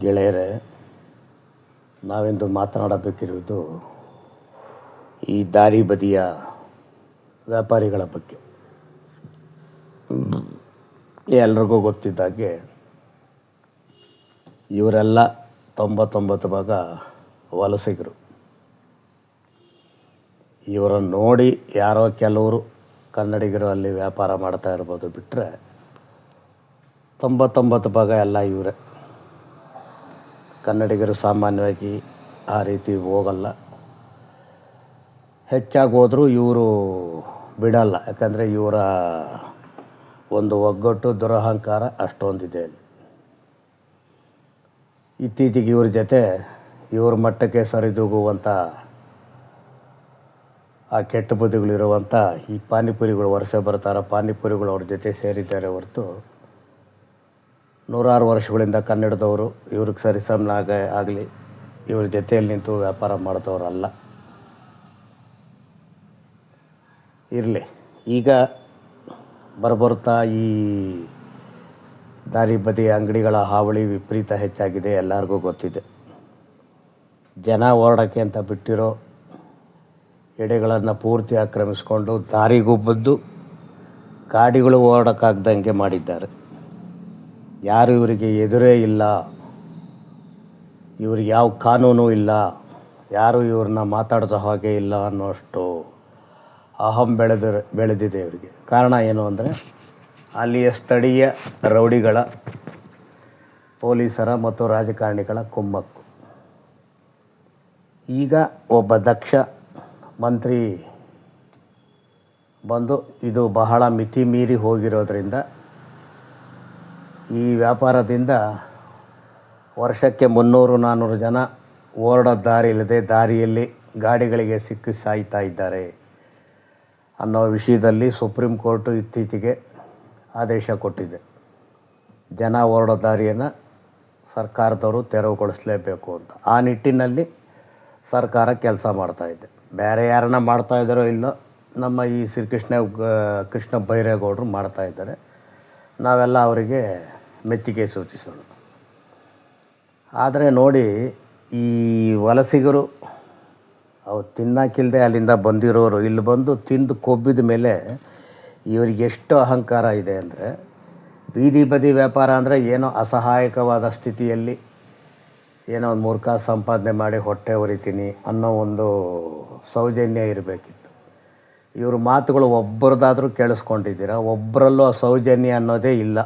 ಗೆಳೆಯರೇ, ನಾವಿಂದು ಮಾತನಾಡಬೇಕಿರುವುದು ಈ ದಾರಿ ಬದಿಯ ವ್ಯಾಪಾರಿಗಳ ಬಗ್ಗೆ. ಎಲ್ರಿಗೂ ಗೊತ್ತಿದ್ದಾಗೆ ಇವರೆಲ್ಲ 99 ಭಾಗ ವಲಸಿಗರು. ಇವರನ್ನು ನೋಡಿ ಯಾರೋ ಕೆಲವರು ಕನ್ನಡಿಗರು ಅಲ್ಲಿ ವ್ಯಾಪಾರ ಮಾಡ್ತಾ ಇರ್ಬೋದು, ಬಿಟ್ಟರೆ 99 ಭಾಗ ಎಲ್ಲ ಇವರೇ. ಕನ್ನಡಿಗರು ಸಾಮಾನ್ಯವಾಗಿ ಆ ರೀತಿ ಹೋಗಲ್ಲ. ಹೆಚ್ಚಾಗಿ ಹೋದರೂ ಇವರು ಬಿಡಲ್ಲ, ಯಾಕಂದರೆ ಇವರ ಒಂದು ಒಗ್ಗಟ್ಟು ದುರಹಂಕಾರ ಅಷ್ಟೊಂದಿದೆ. ಇತ್ತೀಚೆಗೆ ಇವ್ರ ಜೊತೆ ಇವ್ರ ಮಟ್ಟಕ್ಕೆ ಸರಿದೂಗುವಂಥ ಆ ಕೆಟ್ಟ ಬುದ್ಧಿಗಳಿರುವಂಥ ಈ ಪಾನಿಪುರಿಗಳು ವರ್ಷ ಬರ್ತಾರ ಪಾನಿಪುರಿಗಳು ಅವ್ರ ಜೊತೆ ಸೇರಿದ್ದಾರೆ ಹೊರತು ನೂರಾರು ವರ್ಷಗಳಿಂದ ಕನ್ನಡದವರು ಇವ್ರಿಗೆ ಸರಿಸಮನಾಗ ಆಗಲಿ ಇವ್ರ ಜೊತೆಯಲ್ಲಿ ನಿಂತು ವ್ಯಾಪಾರ ಮಾಡಿದವರಲ್ಲ. ಇರಲಿ, ಈಗ ಬರ್ತಾ ಈ ದಾರಿ ಬದಿ ಅಂಗಡಿಗಳ ಹಾವಳಿ ವಿಪರೀತ ಹೆಚ್ಚಾಗಿದೆ, ಎಲ್ಲರಿಗೂ ಗೊತ್ತಿದೆ. ಜನ ಓಡೋಕ್ಕೆ ಅಂತ ಬಿಟ್ಟಿರೋ ಎಡೆಗಳನ್ನು ಪೂರ್ತಿ ಆಕ್ರಮಿಸ್ಕೊಂಡು ದಾರಿಗೂ ಬಂದು ಗಾಡಿಗಳು ಓಡೋಕ್ಕಾಗ್ದಂಗೆ ಮಾಡಿದ್ದಾರೆ. ಯಾರು ಇವರಿಗೆ ಎದುರೇ ಇಲ್ಲ, ಇವ್ರಿಗೆ ಯಾವ ಕಾನೂನು ಇಲ್ಲ, ಯಾರು ಇವ್ರನ್ನ ಮಾತಾಡಿಸೋ ಹಾಗೆ ಇಲ್ಲ ಅನ್ನೋಷ್ಟು ಅಹಂ ಬೆಳೆದಿದೆ ಇವರಿಗೆ. ಕಾರಣ ಏನು ಅಂದರೆ ಅಲ್ಲಿಯ ಸ್ಥಳೀಯ ರೌಡಿಗಳ, ಪೊಲೀಸರ ಮತ್ತು ರಾಜಕಾರಣಿಗಳ ಕುಮ್ಮಕ್ಕು. ಈಗ ಒಬ್ಬ ದಕ್ಷ ಮಂತ್ರಿ ಬಂದು ಇದು ಬಹಳ ಮಿತಿ ಮೀರಿ ಹೋಗಿರೋದ್ರಿಂದ ಈ ವ್ಯಾಪಾರದಿಂದ ವರ್ಷಕ್ಕೆ 300-400 ಜನ ಓಡೋ ದಾರಿ ಇಲ್ಲದೆ ದಾರಿಯಲ್ಲಿ ಗಾಡಿಗಳಿಗೆ ಸಿಕ್ಕಿ ಸಾಯ್ತಾ ಇದ್ದಾರೆ ಅನ್ನೋ ವಿಷಯದಲ್ಲಿ ಸುಪ್ರೀಂ ಕೋರ್ಟು ಇತ್ತೀಚೆಗೆ ಆದೇಶ ಕೊಟ್ಟಿದೆ. ಜನ ಓಡೋ ದಾರಿಯನ್ನು ಸರ್ಕಾರದವರು ತೆರವುಗೊಳಿಸಲೇಬೇಕು ಅಂತ. ಆ ನಿಟ್ಟಿನಲ್ಲಿ ಸರ್ಕಾರ ಕೆಲಸ ಮಾಡ್ತಾಯಿದೆ. ಬೇರೆ ಯಾರನ್ನ ಮಾಡ್ತಾಯಿದ್ದಾರೋ ಇಲ್ಲೋ, ನಮ್ಮ ಈ ಕೃಷ್ಣ ಬೈರೇಗೌಡರು ಮಾಡ್ತಾಯಿದ್ದಾರೆ. ನಾವೆಲ್ಲ ಅವರಿಗೆ ಮೆಚ್ಚುಗೆ ಸೂಚಿಸೋಣ. ಆದರೆ ನೋಡಿ, ಈ ವಲಸಿಗರು ಅವ್ರು ತಿನ್ನಕ್ಕಿಲ್ಲದೆ ಅಲ್ಲಿಂದ ಬಂದಿರೋರು ಇಲ್ಲಿ ಬಂದು ತಿಂದು ಕೊಬ್ಬಿದ ಮೇಲೆ ಇವರಿಗೆ ಎಷ್ಟು ಅಹಂಕಾರ ಇದೆ ಅಂದರೆ, ಬೀದಿ ಬದಿ ವ್ಯಾಪಾರ ಅಂದರೆ ಏನೋ ಅಸಹಾಯಕವಾದ ಸ್ಥಿತಿಯಲ್ಲಿ ಏನೋ ಒಂದು ಮೂರ್ಖ ಸಂಪಾದನೆ ಮಾಡಿ ಹೊಟ್ಟೆ ಹೊರಿತೀನಿ ಅನ್ನೋ ಒಂದು ಸೌಜನ್ಯ ಇರಬೇಕಿತ್ತು. ಇವ್ರ ಮಾತುಗಳು ಒಬ್ಬರದಾದರೂ ಕೇಳಿಸ್ಕೊಂಡಿದ್ದೀರಾ? ಒಬ್ಬರಲ್ಲೂ ಆ ಸೌಜನ್ಯ ಅನ್ನೋದೇ ಇಲ್ಲ.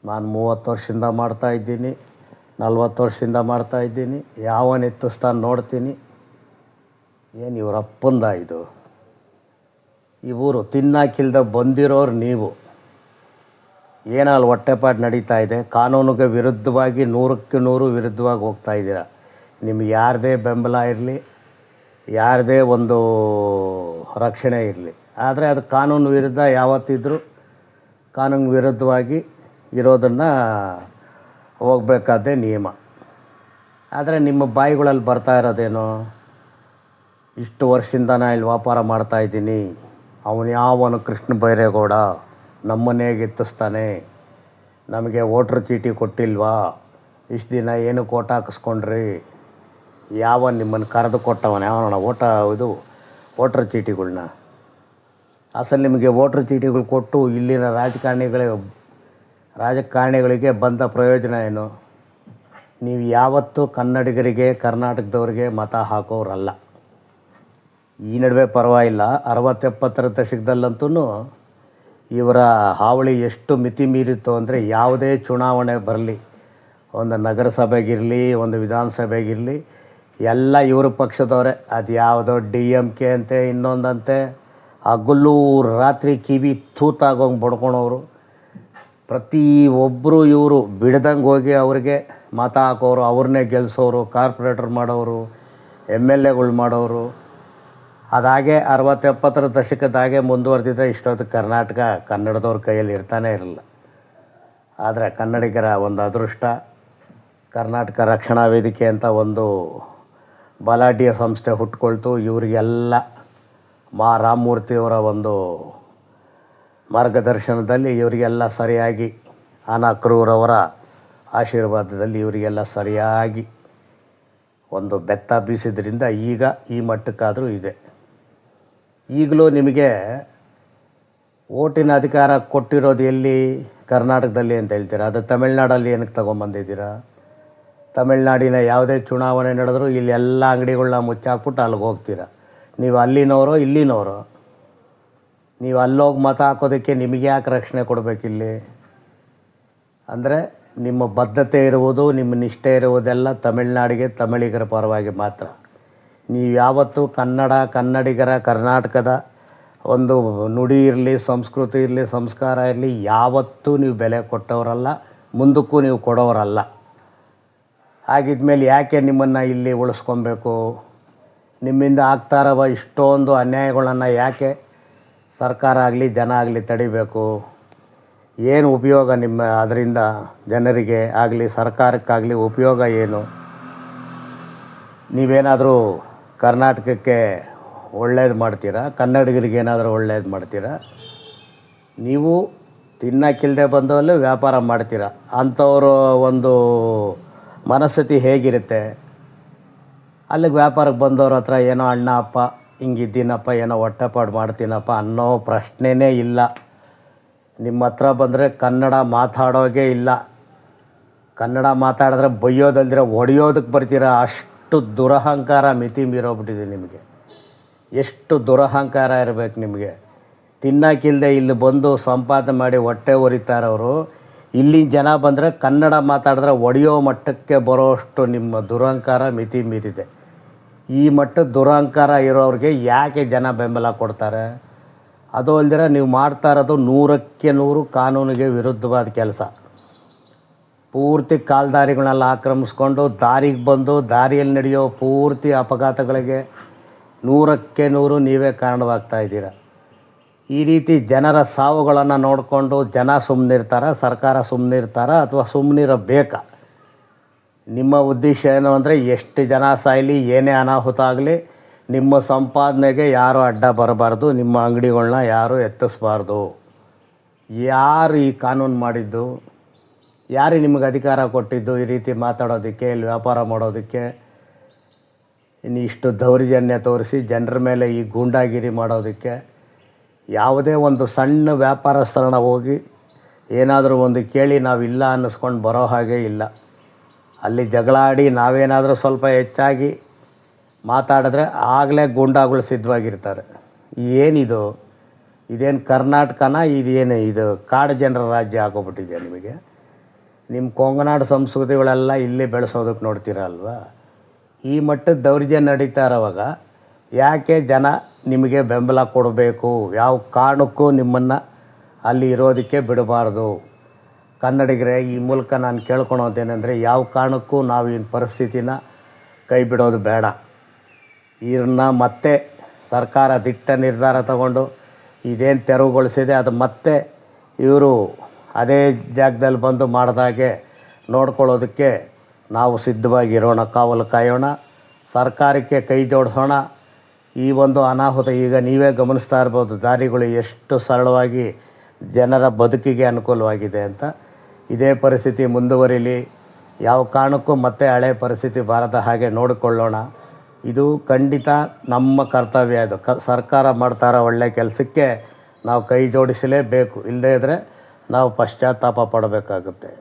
ನಾನು 30 ವರ್ಷದಿಂದ ಮಾಡ್ತಾಯಿದ್ದೀನಿ, 40 ವರ್ಷದಿಂದ ಮಾಡ್ತಾಯಿದ್ದೀನಿ, ಯಾವನ ಎತ್ತಿಸ್ತಾನೆ ನೋಡ್ತೀನಿ. ಏನು ಇವರಪ್ಪಂದ ಇದು? ಈ ಊರು ತಿನ್ನಕ್ಕಿಲ್ದ ಬಂದಿರೋರು ನೀವು. ಏನಲ್ಲಿ ಹೊಟ್ಟೆಪಾಡು ನಡೀತಾ ಇದೆ, ಕಾನೂನಿಗೆ ವಿರುದ್ಧವಾಗಿ 100ಕ್ಕೆ 100 ವಿರುದ್ಧವಾಗಿ ಹೋಗ್ತಾ ಇದ್ದೀರಾ. ನಿಮ್ಗೆ ಯಾರದೇ ಬೆಂಬಲ ಇರಲಿ, ಯಾರದೇ ಒಂದು ರಕ್ಷಣೆ ಇರಲಿ, ಆದರೆ ಅದು ಕಾನೂನು ವಿರುದ್ಧ ಯಾವತ್ತಿದ್ರೂ ಕಾನೂನು ವಿರುದ್ಧವಾಗಿ ಇರೋದನ್ನು ಹೋಗಬೇಕಾದ್ದೇ ನಿಯಮ. ಆದರೆ ನಿಮ್ಮ ಬಾಯಿಗಳಲ್ಲಿ ಬರ್ತಾ ಇರೋದೇನು? ಇಷ್ಟು ವರ್ಷದಿಂದ ನಾನು ಇಲ್ಲಿ ವ್ಯಾಪಾರ ಮಾಡ್ತಾಯಿದ್ದೀನಿ, ಅವನು ಯಾವನು ಕೃಷ್ಣ ಬೈರೇಗೌಡ ನಮ್ಮನೆಗೆ ಎತ್ತಿಸ್ತಾನೆ, ನಮಗೆ ವೋಟ್ರ್ ಚೀಟಿ ಕೊಟ್ಟಿಲ್ವಾ, ಇಷ್ಟು ದಿನ ಏನು ಕೋಟ ಹಾಕಿಸ್ಕೊಂಡ್ರಿ, ಯಾವ ನಿಮ್ಮನ್ನು ಕರೆದು ಕೊಟ್ಟವನು ಯಾವನ ವೋಟ್ರ್ ಚೀಟಿಗಳ್ನ? ಅಸಲು ನಿಮಗೆ ವೋಟ್ರ್ ಚೀಟಿಗಳು ಕೊಟ್ಟು ಇಲ್ಲಿನ ರಾಜಕಾರಣಿಗಳಿಗೆ ಬಂದ ಪ್ರಯೋಜನ ಏನು? ನೀವು ಯಾವತ್ತೂ ಕನ್ನಡಿಗರಿಗೆ, ಕರ್ನಾಟಕದವ್ರಿಗೆ ಮತ ಹಾಕೋರಲ್ಲ. ಈ ನಡುವೆ ಪರವಾಗಿಲ್ಲ, 60-70ರ ದಶಕದಲ್ಲಂತೂ ಇವರ ಹಾವಳಿ ಎಷ್ಟು ಮಿತಿ ಮೀರಿತ್ತು ಅಂದರೆ, ಯಾವುದೇ ಚುನಾವಣೆ ಬರಲಿ, ಒಂದು ನಗರಸಭೆಗಿರಲಿ, ಒಂದು ವಿಧಾನಸಭೆಗಿರಲಿ, ಎಲ್ಲ ಇವ್ರ ಪಕ್ಷದವರೇ. ಅದು ಯಾವುದೋ DMK ಅಂತೆ, ಇನ್ನೊಂದಂತೆ, ಹಗಲು ರಾತ್ರಿ ಕಿವಿ ತೂತಾಗೋಂಗೆ ಬಡ್ಕೊಳೋರು. ಪ್ರತಿ ಒಬ್ಬರು ಇವರು ಬಿಡ್ದಂಗೆ ಹೋಗಿ ಅವ್ರಿಗೆ ಮತ ಹಾಕೋರು, ಅವ್ರನ್ನೇ ಗೆಲ್ಲಿಸೋರು, ಕಾರ್ಪೊರೇಟರ್ ಮಾಡೋರು, MLAಗಳು ಮಾಡೋರು. ಅದಾಗೆ 60-70ರ ದಶಕದಾಗೆ ಮುಂದುವರೆದಿದ್ದರೆ ಇಷ್ಟೊತ್ತು ಕರ್ನಾಟಕ ಕನ್ನಡದವ್ರ ಕೈಯಲ್ಲಿ ಇರ್ತಾನೆ ಇರಲಿಲ್ಲ. ಆದರೆ ಕನ್ನಡಿಗರ ಒಂದು ಅದೃಷ್ಟ, ಕರ್ನಾಟಕ ರಕ್ಷಣಾ ವೇದಿಕೆ ಅಂತ ಒಂದು ಬಲಾಢ್ಯ ಸಂಸ್ಥೆ ಹುಟ್ಕೊಳ್ತು. ಇವರಿಗೆಲ್ಲ ರಾಮಮೂರ್ತಿಯವರ ಒಂದು ಮಾರ್ಗದರ್ಶನದಲ್ಲಿ ಇವರಿಗೆಲ್ಲ ಸರಿಯಾಗಿ ಅನಕ್ರೂರವರ ಆಶೀರ್ವಾದದಲ್ಲಿ ಇವರಿಗೆಲ್ಲ ಸರಿಯಾಗಿ ಒಂದು ಬೆತ್ತ ಬೀಸಿದ್ರಿಂದ ಈಗ ಈ ಮಟ್ಟಕ್ಕಾದರೂ ಇದೆ. ಈಗಲೂ ನಿಮಗೆ ಓಟಿನ ಅಧಿಕಾರ ಕೊಟ್ಟಿರೋದು ಎಲ್ಲಿ? ಕರ್ನಾಟಕದಲ್ಲಿ ಅಂತ ಹೇಳ್ತೀರಾ. ಅದು ತಮಿಳ್ನಾಡಲ್ಲಿ ಏನಕ್ಕೆ ತೊಗೊಂಬಂದಿದ್ದೀರಾ? ತಮಿಳ್ನಾಡಿನ ಯಾವುದೇ ಚುನಾವಣೆ ನಡೆದರೂ ಇಲ್ಲಿ ಎಲ್ಲ ಅಂಗಡಿಗಳನ್ನ ಮುಚ್ಚಾಕ್ಬಿಟ್ಟು ಅಲ್ಲಿಗೆ ಹೋಗ್ತೀರ. ನೀವು ಅಲ್ಲಿನವರೋ ಇಲ್ಲಿನವರೋ? ನೀವು ಅಲ್ಲೋಗಿ ಮತ ಹಾಕೋದಕ್ಕೆ ನಿಮಗೆ ಯಾಕೆ ರಕ್ಷಣೆ ಕೊಡಬೇಕಿಲ್ಲಿ? ಅಂದರೆ ನಿಮ್ಮ ಬದ್ಧತೆ ಇರುವುದು, ನಿಮ್ಮ ನಿಷ್ಠೆ ಇರುವುದೆಲ್ಲ ತಮಿಳ್ನಾಡಿಗೆ, ತಮಿಳಿಗರ ಪರವಾಗಿ ಮಾತ್ರ. ನೀವು ಯಾವತ್ತೂ ಕನ್ನಡಿಗರ, ಕರ್ನಾಟಕದ ಒಂದು ನುಡಿ ಇರಲಿ, ಸಂಸ್ಕೃತಿ ಇರಲಿ, ಸಂಸ್ಕಾರ ಇರಲಿ, ಯಾವತ್ತೂ ನೀವು ಬೆಲೆ ಕೊಟ್ಟವರಲ್ಲ, ಮುಂದಕ್ಕೂ ನೀವು ಕೊಡೋರಲ್ಲ. ಹಾಗಿದ್ಮೇಲೆ ಯಾಕೆ ನಿಮ್ಮನ್ನು ಇಲ್ಲಿ ಉಳಿಸ್ಕೊಬೇಕು? ನಿಮ್ಮಿಂದ ಆಗ್ತಾ ಇರೋ ಇಷ್ಟೊಂದು ಅನ್ಯಾಯಗಳನ್ನು ಯಾಕೆ ಸರ್ಕಾರ ಆಗಲಿ ಜನ ಆಗಲಿ ತಡಿಬೇಕು? ಏನು ಉಪಯೋಗ ನಿಮ್ಮ ಅದರಿಂದ ಜನರಿಗೆ ಆಗಲಿ ಸರ್ಕಾರಕ್ಕಾಗಲಿ ಉಪಯೋಗ ಏನು? ನೀವೇನಾದರೂ ಕರ್ನಾಟಕಕ್ಕೆ ಒಳ್ಳೇದು ಮಾಡ್ತೀರಾ? ಕನ್ನಡಿಗರಿಗೆ ಏನಾದರೂ ಒಳ್ಳೇದು ಮಾಡ್ತೀರಾ? ನೀವು ತಿನ್ನಕ್ಕಿಲ್ಲದೆ ಬಂದವಲ್ಲೇ ವ್ಯಾಪಾರ ಮಾಡ್ತೀರಾ. ಅಂಥವರು ಒಂದು ಮನಸ್ಥಿತಿ ಹೇಗಿರುತ್ತೆ? ಅಲ್ಲಿಗೆ ವ್ಯಾಪಾರಕ್ಕೆ ಬಂದವ್ರ ಹತ್ರ ಏನೋ ಅಣ್ಣ ಅಪ್ಪ ಹಿಂಗಿದ್ದೀನಪ್ಪ, ಏನೋ ಹೊಟ್ಟೆಪಾಡು ಮಾಡ್ತೀನಪ್ಪ ಅನ್ನೋ ಪ್ರಶ್ನೆನೇ ಇಲ್ಲ. ನಿಮ್ಮ ಹತ್ರ ಬಂದರೆ ಕನ್ನಡ ಮಾತಾಡೋಗೆ ಇಲ್ಲ. ಕನ್ನಡ ಮಾತಾಡಿದ್ರೆ ಬೈಯೋದಲ್ದಿರ ಹೊಡೆಯೋದಕ್ಕೆ ಬರ್ತೀರ. ಅಷ್ಟು ದುರಹಂಕಾರ ಮಿತಿ ಮೀರೋಗ್ಬಿಟ್ಟಿದೆ ನಿಮಗೆ. ಎಷ್ಟು ದುರಹಂಕಾರ ಇರಬೇಕು ನಿಮಗೆ? ತಿನ್ನಕ್ಕಿಲ್ಲದೆ ಇಲ್ಲಿ ಬಂದು ಸಂಪಾದನೆ ಮಾಡಿ ಹೊಟ್ಟೆ ಹೊರಿತಾರವರು. ಇಲ್ಲಿನ ಜನ ಬಂದರೆ ಕನ್ನಡ ಮಾತಾಡಿದ್ರೆ ಹೊಡೆಯೋ ಮಟ್ಟಕ್ಕೆ ಬರೋಷ್ಟು ನಿಮ್ಮ ದುರಹಂಕಾರ ಮಿತಿ ಮೀರಿದೆ. ಈ ಮಟ್ಟದ ದುರಹಂಕಾರ ಇರೋರಿಗೆ ಯಾಕೆ ಜನ ಬೆಂಬಲ ಕೊಡ್ತಾರೆ? ಅದು ಅಲ್ದಿರ ನೀವು ಮಾಡ್ತಾ ಇರೋದು 100ಕ್ಕೆ 100 ಕಾನೂನಿಗೆ ವಿರುದ್ಧವಾದ ಕೆಲಸ. ಪೂರ್ತಿ ಕಾಲ್ದಾರಿಗಳನ್ನೆಲ್ಲ ಆಕ್ರಮಿಸ್ಕೊಂಡು ದಾರಿಗೆ ಬಂದು ದಾರಿಯಲ್ಲಿ ನಡೆಯೋ ಪೂರ್ತಿ ಅಪಘಾತಗಳಿಗೆ 100ಕ್ಕೆ 100 ನೀವೇ ಕಾರಣವಾಗ್ತಾ ಇದ್ದೀರ. ಈ ರೀತಿ ಜನರ ಸಾವುಗಳನ್ನು ನೋಡಿಕೊಂಡು ಜನ ಸುಮ್ಮನಿರ್ತಾರ, ಸರ್ಕಾರ ಸುಮ್ಮನಿರ್ತಾರ, ಅಥವಾ ಸುಮ್ಮನಿರಬೇಕಾ? ನಿಮ್ಮ ಉದ್ದೇಶ ಏನು ಅಂದರೆ ಎಷ್ಟು ಜನ ಸಾಯಲಿ, ಏನೇ ಅನಾಹುತ ಆಗಲಿ, ನಿಮ್ಮ ಸಂಪಾದನೆಗೆ ಯಾರೂ ಅಡ್ಡ ಬರಬಾರ್ದು, ನಿಮ್ಮ ಅಂಗಡಿಗಳನ್ನ ಯಾರೂ ಎತ್ತಿಸ್ಬಾರ್ದು. ಯಾರು ಈ ಕಾನೂನು ಮಾಡಿದ್ದು? ಯಾರು ನಿಮಗೆ ಅಧಿಕಾರ ಕೊಟ್ಟಿದ್ದು ಈ ರೀತಿ ಮಾತಾಡೋದಕ್ಕೆ, ಇಲ್ಲಿ ವ್ಯಾಪಾರ ಮಾಡೋದಕ್ಕೆ? ಇನ್ನು ಇಷ್ಟು ದೌರ್ಜನ್ಯ ತೋರಿಸಿ ಜನರ ಮೇಲೆ ಈ ಗೂಂಡಾಗಿರಿ ಮಾಡೋದಕ್ಕೆ? ಯಾವುದೇ ಒಂದು ಸಣ್ಣ ವ್ಯಾಪಾರಸ್ಥರನ್ನ ಹೋಗಿ ಏನಾದರೂ ಒಂದು ಕೇಳಿ ನಾವಿಲ್ಲ ಅನ್ನಿಸ್ಕೊಂಡು ಬರೋ ಹಾಗೆ ಇಲ್ಲ. ಅಲ್ಲಿ ಜಗಳಾಡಿ ನಾವೇನಾದರೂ ಸ್ವಲ್ಪ ಹೆಚ್ಚಾಗಿ ಮಾತಾಡಿದ್ರೆ ಆಗಲೇ ಗೂಂಡಾಗಳು ಸಿದ್ಧವಾಗಿರ್ತಾರೆ. ಏನಿದು? ಇದೇನು ಕರ್ನಾಟಕನ? ಇದೇನು ಇದು ಕಾಡು ಜನರ ರಾಜ್ಯ ಆಗೋಗ್ಬಿಟ್ಟಿದೆ ನಿಮಗೆ? ನಿಮ್ಮ ಕೊಂಗನಾಡು ಸಂಸ್ಕೃತಿಗಳೆಲ್ಲ ಇಲ್ಲಿ ಬೆಳೆಸೋದಕ್ಕೆ ನೋಡ್ತೀರ ಅಲ್ವಾ? ಈ ಮಟ್ಟದ ದೌರ್ಜನ್ಯ ನಡೀತಾ ಇರೋವಾಗ ಯಾಕೆ ಜನ ನಿಮಗೆ ಬೆಂಬಲ ಕೊಡಬೇಕು? ಯಾವ ಕಾರಣಕ್ಕೂ ನಿಮ್ಮನ್ನು ಅಲ್ಲಿ ಇರೋದಕ್ಕೆ ಬಿಡಬಾರ್ದು. ಕನ್ನಡಿಗರೇ, ಈ ಮೂಲಕ ನಾನು ಕೇಳ್ಕೊಳೋದೇನೆಂದರೆ, ಯಾವ ಕಾರಣಕ್ಕೂ ನಾವು ಈ ಪರಿಸ್ಥಿತಿನ ಕೈ ಬಿಡೋದು ಬೇಡ. ಇವ್ರನ್ನ ಮತ್ತೆ ಸರ್ಕಾರ ದಿಟ್ಟ ನಿರ್ಧಾರ ತಗೊಂಡು ಇದೇನು ತೆರವುಗೊಳಿಸಿದೆ ಅದು ಮತ್ತೆ ಇವರು ಅದೇ ಜಾಗದಲ್ಲಿ ಬಂದು ಮಾಡಿದಾಗೆ ನೋಡ್ಕೊಳ್ಳೋದಕ್ಕೆ ನಾವು ಸಿದ್ಧವಾಗಿರೋಣ, ಕಾವಲು ಕಾಯೋಣ, ಸರ್ಕಾರಕ್ಕೆ ಕೈ ಜೋಡಿಸೋಣ. ಈ ಒಂದು ಅನಾಹುತ ಈಗ ನೀವೇ ಗಮನಿಸ್ತಾ ಇರ್ಬೋದು, ದಾರಿಗಳು ಎಷ್ಟು ಸರಳವಾಗಿ ಜನರ ಬದುಕಿಗೆ ಅನುಕೂಲವಾಗಿದೆ ಅಂತ. ಇದೇ ಪರಿಸ್ಥಿತಿ ಮುಂದುವರಿಲಿ. ಯಾವ ಕಾರಣಕ್ಕೂ ಮತ್ತೆ ಹಳೆ ಪರಿಸ್ಥಿತಿ ಬಾರದ ಹಾಗೆ ನೋಡಿಕೊಳ್ಳೋಣ. ಇದು ಖಂಡಿತ ನಮ್ಮ ಕರ್ತವ್ಯ. ಇದು ಸರ್ಕಾರ ಮಾಡ್ತಾ ಇರೋ ಒಳ್ಳೆಯ ಕೆಲಸಕ್ಕೆ ನಾವು ಕೈ ಜೋಡಿಸಲೇಬೇಕು. ಇಲ್ಲದೇ ಇದ್ದರೆ ನಾವು ಪಶ್ಚಾತ್ತಾಪ ಪಡಬೇಕಾಗುತ್ತೆ.